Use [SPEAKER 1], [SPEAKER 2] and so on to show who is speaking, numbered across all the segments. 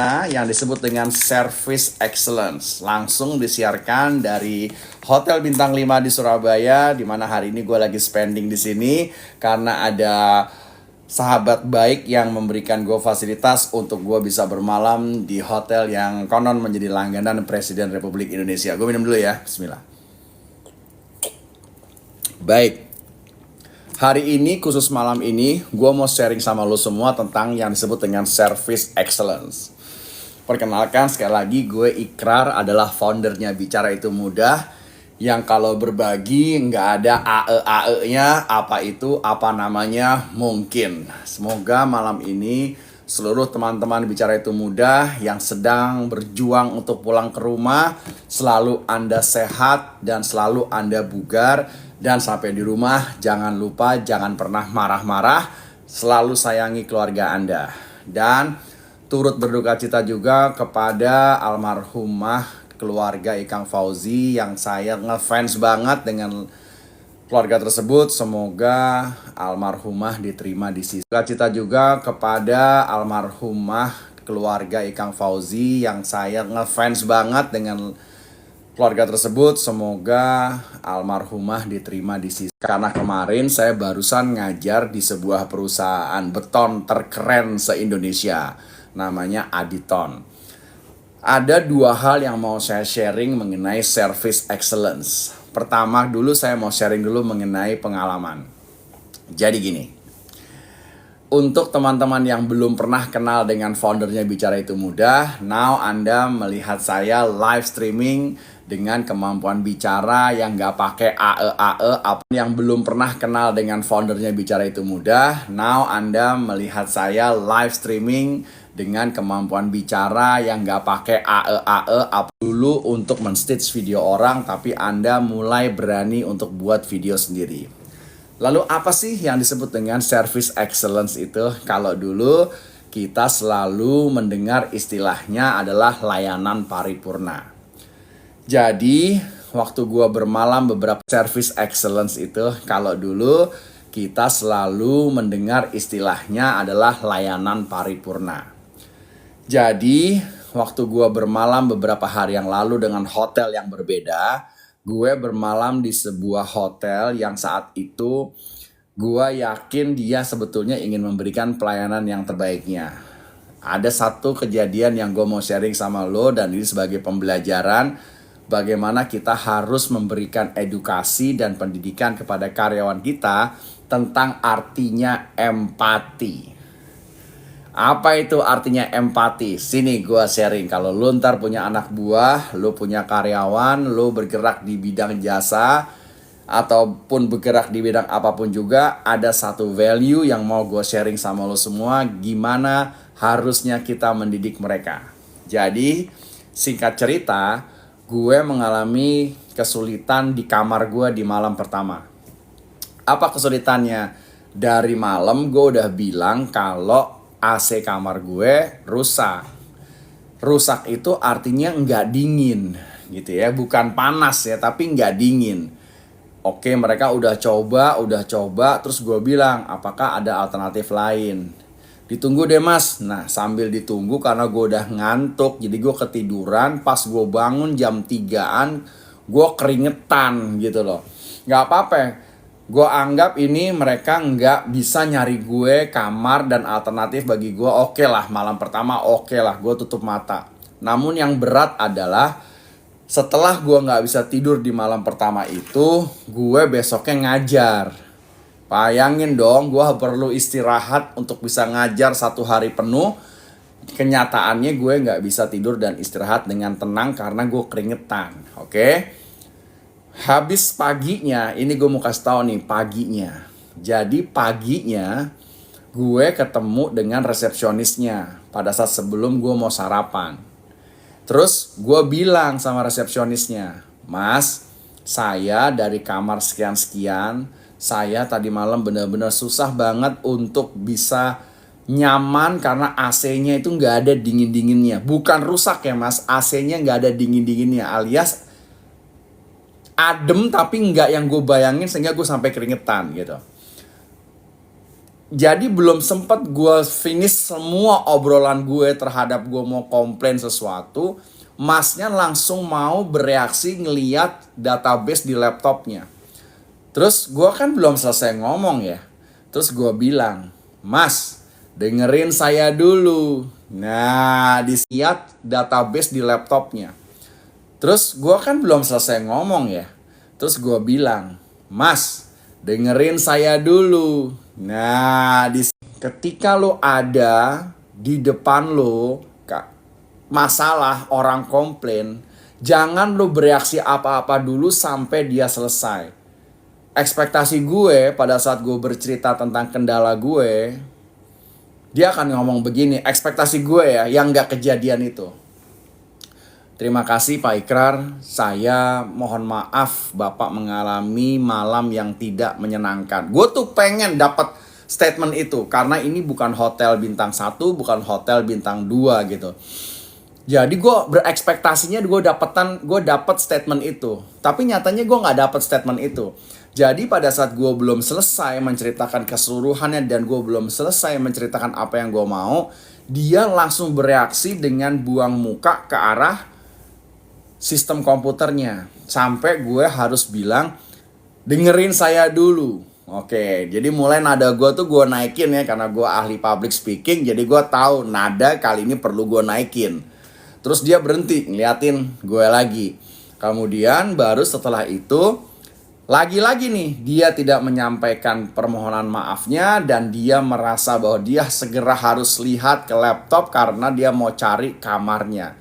[SPEAKER 1] yang disebut dengan Service Excellence. Langsung disiarkan dari Hotel Bintang 5 di Surabaya, di mana hari ini gue lagi spending di sini karena ada sahabat baik yang memberikan gue fasilitas untuk gue bisa bermalam di hotel yang konon menjadi langganan Presiden Republik Indonesia. Gue minum dulu ya, bismillah. Baik, hari ini khusus malam ini gue mau sharing sama lo semua tentang yang disebut dengan Service Excellence. Perkenalkan sekali lagi, gue Ikrar adalah foundernya Bicara Itu Mudah, yang kalau berbagi nggak ada AE-AE-nya, apa itu, apa namanya, mungkin. Semoga malam ini seluruh teman-teman Bicara Itu Mudah yang sedang berjuang untuk pulang ke rumah, selalu Anda sehat dan selalu Anda bugar. Dan sampai di rumah jangan lupa, jangan pernah marah-marah, selalu sayangi keluarga Anda. Dan turut berduka cita juga kepada almarhumah keluarga Ikang Fauzi yang saya ngefans banget dengan keluarga tersebut. Semoga almarhumah diterima di sisi. Berduka cita juga kepada almarhumah keluarga Ikang Fauzi yang saya ngefans banget dengan keluarga tersebut. Semoga almarhumah diterima di sisi. Karena kemarin saya barusan ngajar di sebuah perusahaan beton terkeren se-Indonesia, namanya Aditon. Ada dua hal yang mau saya sharing mengenai Service Excellence. Pertama dulu saya mau sharing dulu mengenai pengalaman. Jadi gini, untuk teman-teman yang belum pernah kenal dengan foundernya Bicara Itu Mudah, now Anda melihat saya live streaming dengan kemampuan bicara yang gak pakai AE-AE. Yang belum pernah kenal dengan foundernya Bicara Itu Mudah, now Anda melihat saya live streaming dengan kemampuan bicara yang gak pakai AE-AE dulu untuk men-stitch video orang, tapi Anda mulai berani untuk buat video sendiri. Lalu apa sih yang disebut dengan Service Excellence itu? Kalau dulu kita selalu mendengar istilahnya adalah layanan paripurna. Jadi waktu gua bermalam beberapa Service Excellence itu, kalau dulu kita selalu mendengar istilahnya adalah layanan paripurna. Jadi waktu gue bermalam beberapa hari yang lalu dengan hotel yang berbeda, gue bermalam di sebuah hotel yang saat itu gue yakin dia sebetulnya ingin memberikan pelayanan yang terbaiknya. Ada satu kejadian yang gue mau sharing sama lo, dan ini sebagai pembelajaran bagaimana kita harus memberikan edukasi dan pendidikan kepada karyawan kita tentang artinya empati. Apa itu artinya empati? Sini gue sharing. Kalau lu ntar punya anak buah, lu punya karyawan, lu bergerak di bidang jasa, ataupun bergerak di bidang apapun juga, ada satu value yang mau gue sharing sama lu semua, gimana harusnya kita mendidik mereka. Jadi, singkat cerita, gue mengalami kesulitan di kamar gue di malam pertama. Apa kesulitannya? Dari malam gue udah bilang kalau AC kamar gue rusak. Rusak itu artinya nggak dingin gitu ya. Bukan panas ya, tapi nggak dingin. Oke, mereka udah coba. Terus gue bilang, apakah ada alternatif lain? Ditunggu deh mas. Nah, sambil ditunggu karena gue udah ngantuk, jadi gue ketiduran. Pas gue bangun jam 3-an, gue keringetan gitu loh. Nggak apa-apa, gue anggap ini mereka nggak bisa nyari gue kamar dan alternatif bagi gue. Oke lah, malam pertama oke lah, gue tutup mata. Namun yang berat adalah setelah gue nggak bisa tidur di malam pertama itu, gue besoknya ngajar. Bayangin dong, gue perlu istirahat untuk bisa ngajar 1 hari penuh. Kenyataannya gue nggak bisa tidur dan istirahat dengan tenang karena gue keringetan. Oke? Habis paginya, ini gue mau kasih tahu nih paginya. Jadi paginya gue ketemu dengan resepsionisnya pada saat sebelum gue mau sarapan. Terus gue bilang sama resepsionisnya, mas, saya dari kamar sekian-sekian, saya tadi malam benar-benar susah banget untuk bisa nyaman karena AC-nya itu nggak ada dingin-dinginnya. Bukan rusak ya mas, AC-nya nggak ada dingin-dinginnya, alias adem tapi nggak yang gue bayangin sehingga gue sampai keringetan gitu. Jadi belum sempet gue finish semua obrolan gue terhadap gue mau komplain sesuatu, masnya langsung mau bereaksi ngeliat database di laptopnya. Terus gue kan belum selesai ngomong ya. Terus gue bilang, Mas, dengerin saya dulu. Nah, dilihat database di laptopnya. Terus gue kan belum selesai ngomong ya. Terus gue bilang, Mas, dengerin saya dulu. Nah, ketika lo ada di depan lo, masalah orang komplain, jangan lo bereaksi apa-apa dulu sampai dia selesai. Ekspektasi gue pada saat gue bercerita tentang kendala gue, dia akan ngomong begini, ekspektasi gue ya, yang gak kejadian itu. Terima kasih Pak Ikrar, saya mohon maaf Bapak mengalami malam yang tidak menyenangkan. Gue tuh pengen dapat statement itu, karena ini bukan hotel bintang 1, bukan hotel bintang 2 gitu. Jadi gue berekspektasinya gue dapet statement itu. Tapi nyatanya gue gak dapet statement itu. Jadi pada saat gue belum selesai menceritakan keseluruhannya dan gue belum selesai menceritakan apa yang gue mau, dia langsung bereaksi dengan buang muka ke arah sistem komputernya. Sampai gue harus bilang, dengerin saya dulu. Oke, jadi mulai nada gue tuh gue naikin ya, karena gue ahli public speaking, jadi gue tahu nada kali ini perlu gue naikin. Terus dia berhenti ngeliatin gue lagi. Kemudian baru setelah itu lagi-lagi nih, dia tidak menyampaikan permohonan maafnya dan dia merasa bahwa dia segera harus lihat ke laptop karena dia mau cari kamarnya.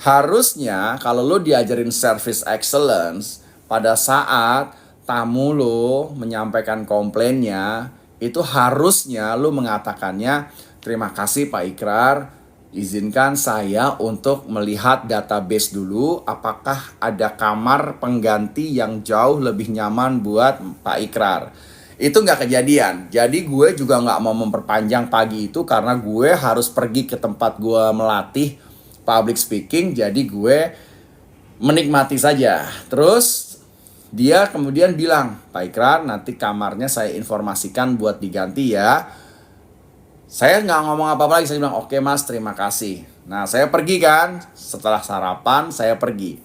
[SPEAKER 1] Harusnya kalau lo diajarin service excellence, pada saat tamu lo menyampaikan komplainnya, itu harusnya lo mengatakannya, terima kasih Pak Ikrar, izinkan saya untuk melihat database dulu apakah ada kamar pengganti yang jauh lebih nyaman buat Pak Ikrar. Itu nggak kejadian. Jadi gue juga nggak mau memperpanjang pagi itu karena gue harus pergi ke tempat gue melatih public speaking. Jadi gue menikmati saja. Terus dia kemudian bilang, Pak Ikrar nanti kamarnya saya informasikan buat diganti ya. Saya nggak ngomong apa-apa lagi, saya bilang oke mas, terima kasih. Nah saya pergi kan, setelah sarapan saya pergi.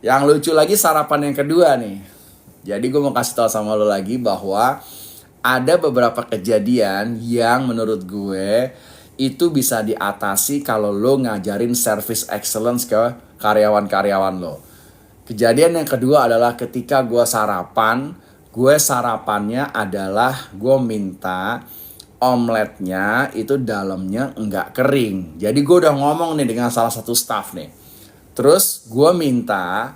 [SPEAKER 1] Yang lucu lagi sarapan yang kedua nih. Jadi gue mau kasih tahu sama lo lagi bahwa ada beberapa kejadian yang menurut gue itu bisa diatasi kalau lo ngajarin service excellence ke karyawan-karyawan lo. Kejadian yang kedua adalah ketika gue sarapannya adalah gue minta omeletnya itu dalamnya enggak kering. Jadi gue udah ngomong nih dengan salah satu staff nih. Terus gue minta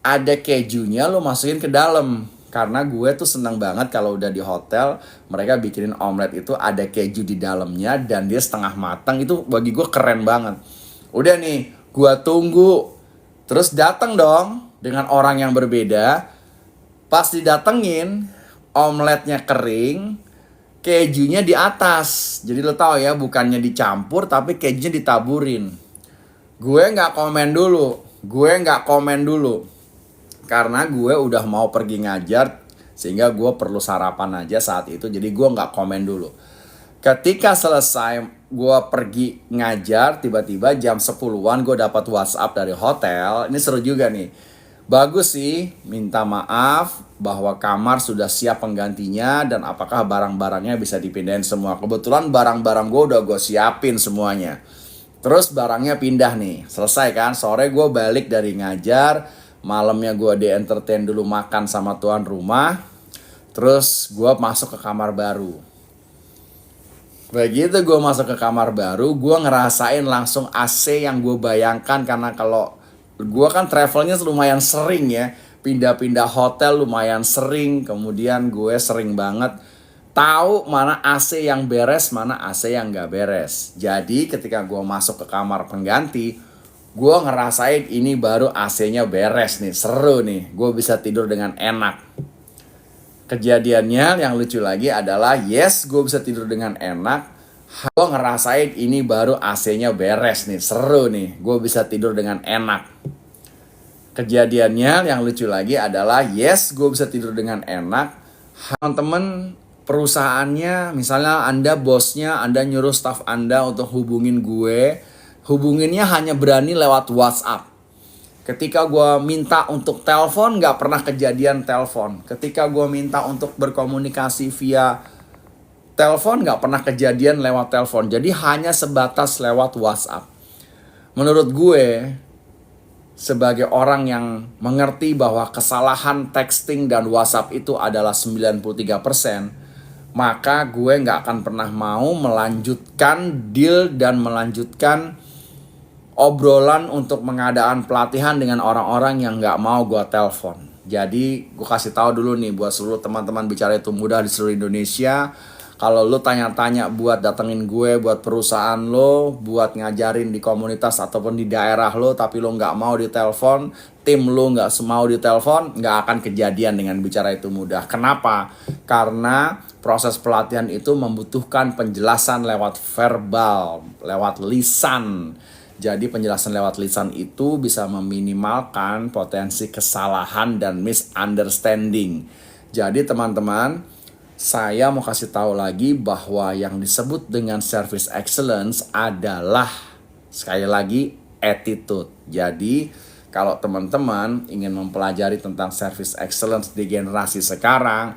[SPEAKER 1] ada kejunya lo masukin ke dalam. Karena gue tuh seneng banget kalau udah di hotel mereka bikinin omelet itu ada keju di dalamnya dan dia setengah matang. Itu bagi gue keren banget. Udah nih, gue tunggu. Terus datang dong dengan orang yang berbeda. Pas didatengin, omeletnya kering, kejunya di atas. Jadi lo tau ya, bukannya dicampur tapi kejunya ditaburin. Gue nggak komen dulu. Karena gue udah mau pergi ngajar, sehingga gue perlu sarapan aja saat itu. Jadi gue nggak komen dulu. Ketika selesai gue pergi ngajar, tiba-tiba jam 10-an gue dapat WhatsApp dari hotel. Ini seru juga nih. Bagus sih, minta maaf bahwa kamar sudah siap penggantinya dan apakah barang-barangnya bisa dipindahin semua. Kebetulan barang-barang gue udah gue siapin semuanya. Terus barangnya pindah nih, selesai kan, sore gue balik dari ngajar, malamnya gue di-entertain dulu makan sama tuan rumah. Terus gue masuk ke kamar baru. Begitu gue masuk ke kamar baru, gue ngerasain langsung AC yang gue bayangkan. Karena kalau gue kan travelnya lumayan sering ya, pindah-pindah hotel lumayan sering. Kemudian gue sering banget tahu mana AC yang beres, mana AC yang gak beres. Jadi ketika gue masuk ke kamar pengganti, gue ngerasain ini baru AC-nya beres nih, seru nih, gue bisa tidur dengan enak. Kejadiannya yang lucu lagi adalah yes, gue bisa tidur dengan enak. Gue ngerasain ini baru AC-nya beres nih, seru nih, gue bisa tidur dengan enak. Kejadiannya yang lucu lagi adalah yes, gue bisa tidur dengan enak. Teman-teman perusahaannya, misalnya Anda bosnya, Anda nyuruh staff Anda untuk hubungin gue, hubunginnya hanya berani lewat WhatsApp. Ketika gue minta untuk telepon, nggak pernah kejadian telepon. Ketika gue minta untuk berkomunikasi via telepon, nggak pernah kejadian lewat telepon. Jadi hanya sebatas lewat WhatsApp. Menurut gue, sebagai orang yang mengerti bahwa kesalahan texting dan WhatsApp itu adalah 93%, maka gue nggak akan pernah mau melanjutkan deal dan melanjutkan obrolan untuk pengadaan pelatihan dengan orang-orang yang nggak mau gue telepon. Jadi gue kasih tahu dulu nih buat seluruh teman-teman Bicara Itu Mudah di seluruh Indonesia. Kalau lo tanya-tanya buat datengin gue, buat perusahaan lo, buat ngajarin di komunitas ataupun di daerah lo, tapi lo nggak mau ditelepon, tim lo nggak mau ditelepon, nggak akan kejadian dengan Bicara Itu Mudah. Kenapa? Karena proses pelatihan itu membutuhkan penjelasan lewat verbal, lewat lisan. Jadi penjelasan lewat lisan itu bisa meminimalkan potensi kesalahan dan misunderstanding. Jadi teman-teman, saya mau kasih tahu lagi bahwa yang disebut dengan service excellence adalah, sekali lagi, attitude. Jadi kalau teman-teman ingin mempelajari tentang service excellence di generasi sekarang,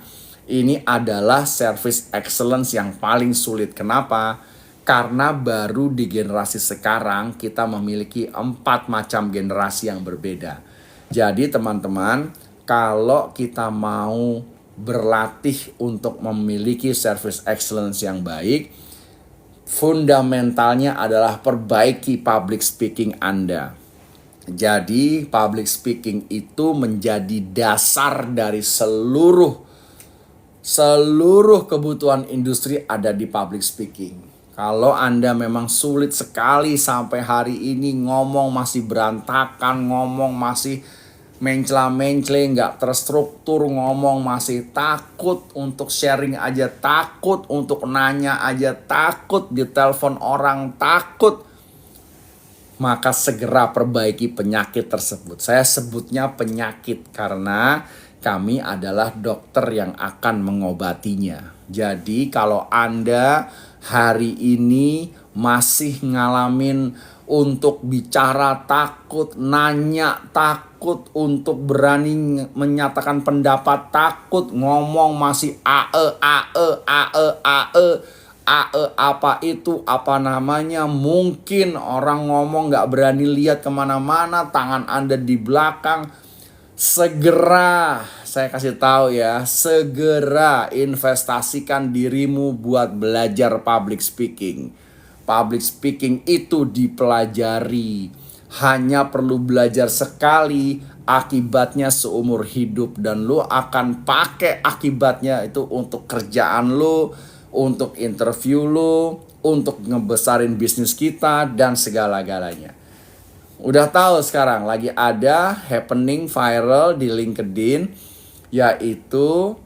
[SPEAKER 1] ini adalah service excellence yang paling sulit. Kenapa? Karena baru di generasi sekarang kita memiliki 4 macam generasi yang berbeda. Jadi teman-teman, kalau kita mau berlatih untuk memiliki service excellence yang baik, fundamentalnya adalah perbaiki public speaking Anda. Jadi public speaking itu menjadi dasar dari seluruh kebutuhan industri ada di public speaking. Kalau Anda memang sulit sekali sampai hari ini, ngomong masih berantakan, ngomong masih mencela-mencela, nggak terstruktur, ngomong masih takut untuk sharing aja, takut untuk nanya aja, takut ditelepon orang, takut, maka segera perbaiki penyakit tersebut. Saya sebutnya penyakit karena kami adalah dokter yang akan mengobatinya. Jadi kalau Anda hari ini masih ngalamin untuk bicara takut, nanya takut, untuk berani menyatakan pendapat takut, ngomong masih apa itu, apa namanya, mungkin orang ngomong gak berani lihat kemana-mana, tangan Anda di belakang. Segera, saya kasih tahu ya, segera investasikan dirimu buat belajar public speaking. Public speaking itu dipelajari, hanya perlu belajar sekali, akibatnya seumur hidup, dan lo akan pakai akibatnya itu untuk kerjaan lo, untuk interview lo, untuk ngebesarin bisnis kita, dan segala-galanya. Udah tahu sekarang lagi ada happening viral di LinkedIn, yaitu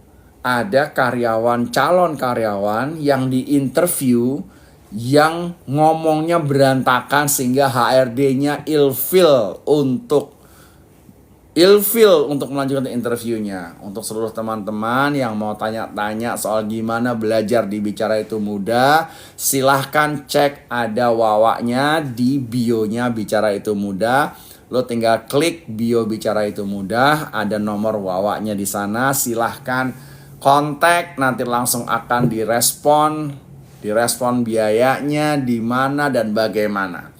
[SPEAKER 1] ada calon karyawan yang diinterview yang ngomongnya berantakan sehingga HRD-nya ilfil untuk melanjutkan interviewnya. Untuk seluruh teman-teman yang mau tanya-tanya soal gimana belajar di Bicara Itu Mudah, silahkan cek, ada wawaknya di bio-nya Bicara Itu Mudah. Lo tinggal klik bio Bicara Itu Mudah, ada nomor wawaknya di sana. Silahkan kontak, nanti langsung akan direspon biayanya, di mana dan bagaimana.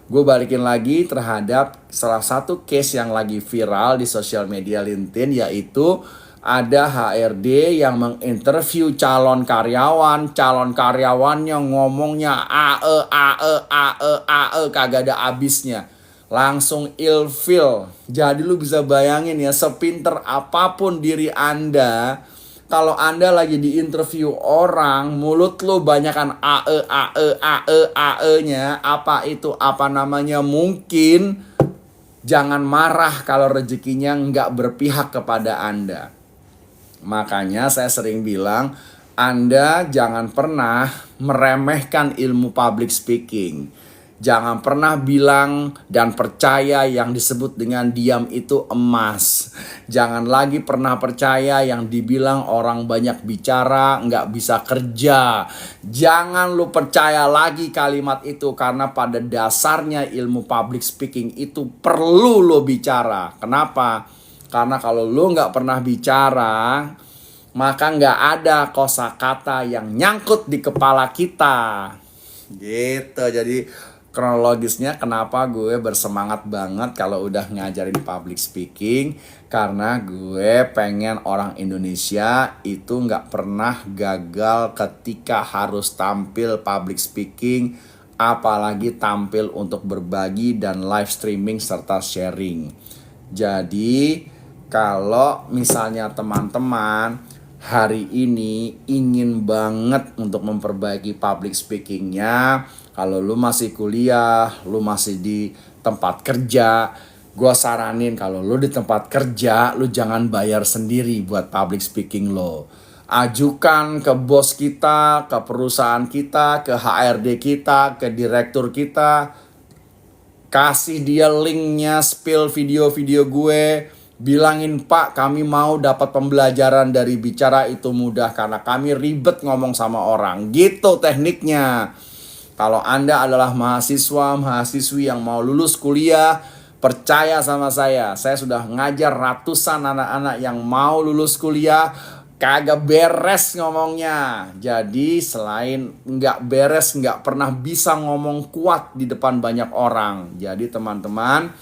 [SPEAKER 1] Gue balikin lagi terhadap salah satu case yang lagi viral di sosial media LinkedIn, yaitu ada HRD yang menginterview calon karyawannya ngomongnya kagak ada abisnya, langsung ilfil. Jadi lu bisa bayangin ya, sepinter apapun diri Anda, kalau Anda lagi di interview orang, mulut lo banyakan nya, apa itu, apa namanya, mungkin jangan marah kalau rezekinya nggak berpihak kepada Anda. Makanya saya sering bilang, Anda jangan pernah meremehkan ilmu public speaking. Jangan pernah bilang dan percaya yang disebut dengan diam itu emas. Jangan lagi pernah percaya yang dibilang orang banyak bicara nggak bisa kerja. Jangan lu percaya lagi kalimat itu, karena pada dasarnya ilmu public speaking itu perlu lo bicara. Kenapa? Karena kalau lu nggak pernah bicara, maka nggak ada kosakata yang nyangkut di kepala kita. Gitu. Jadi kronologisnya kenapa gue bersemangat banget kalau udah ngajarin public speaking, karena gue pengen orang Indonesia itu nggak pernah gagal ketika harus tampil public speaking, apalagi tampil untuk berbagi dan live streaming serta sharing. Jadi kalau misalnya teman-teman hari ini ingin banget untuk memperbaiki public speakingnya, kalau lu masih kuliah, lu masih di tempat kerja, gue saranin kalau lu di tempat kerja, lu jangan bayar sendiri buat public speaking lo. Ajukan ke bos kita, ke perusahaan kita, ke HRD kita, ke direktur kita. Kasih dia linknya, spill video-video gue. Bilangin, Pak, kami mau dapat pembelajaran dari Bicara Itu Mudah karena kami ribet ngomong sama orang. Gitu tekniknya. Kalau Anda adalah mahasiswa, mahasiswi yang mau lulus kuliah, percaya sama saya sudah ngajar ratusan anak-anak yang mau lulus kuliah, kagak beres ngomongnya. Jadi selain nggak beres, nggak pernah bisa ngomong kuat di depan banyak orang. Jadi teman-teman,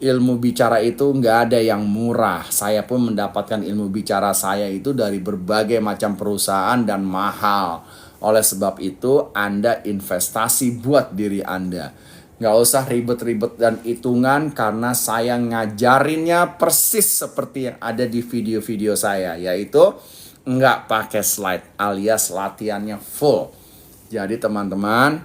[SPEAKER 1] ilmu bicara itu nggak ada yang murah. Saya pun mendapatkan ilmu bicara saya itu dari berbagai macam perusahaan dan mahal. Oleh sebab itu, Anda investasi buat diri Anda. Nggak usah ribet-ribet dan hitungan, karena saya ngajarinnya persis seperti yang ada di video-video saya. Yaitu nggak pakai slide alias latihannya full. Jadi teman-teman,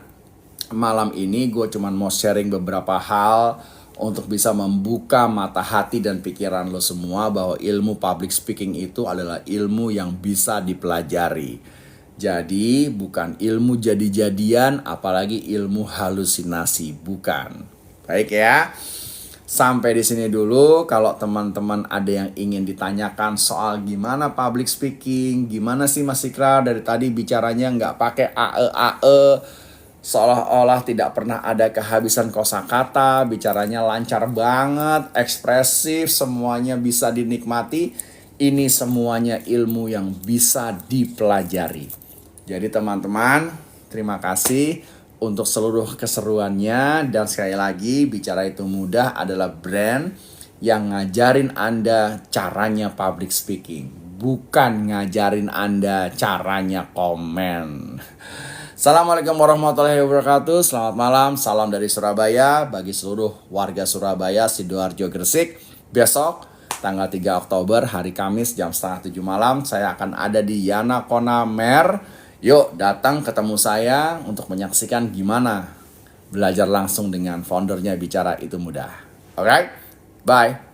[SPEAKER 1] malam ini gue cuman mau sharing beberapa hal untuk bisa membuka mata hati dan pikiran lo semua bahwa ilmu public speaking itu adalah ilmu yang bisa dipelajari. Jadi bukan ilmu jadi-jadian, apalagi ilmu halusinasi, bukan. Baik ya. Sampai di sini dulu. Kalau teman-teman ada yang ingin ditanyakan soal gimana public speaking, gimana sih Mas Ikrar dari tadi bicaranya nggak pakai ae, seolah-olah tidak pernah ada kehabisan kosakata, bicaranya lancar banget, ekspresif, semuanya bisa dinikmati. Ini semuanya ilmu yang bisa dipelajari. Jadi teman-teman, terima kasih untuk seluruh keseruannya. Dan sekali lagi, Bicara Itu Mudah adalah brand yang ngajarin Anda caranya public speaking, bukan ngajarin Anda caranya komen. Assalamualaikum warahmatullahi wabarakatuh. Selamat malam, salam dari Surabaya bagi seluruh warga Surabaya, Sidoarjo, Gresik. Besok tanggal 3 Oktober hari Kamis jam 6:30 malam saya akan ada di Yana Kona Mer. Yuk datang ketemu saya untuk menyaksikan gimana belajar langsung dengan foundernya Bicara Itu Mudah. Alright, bye.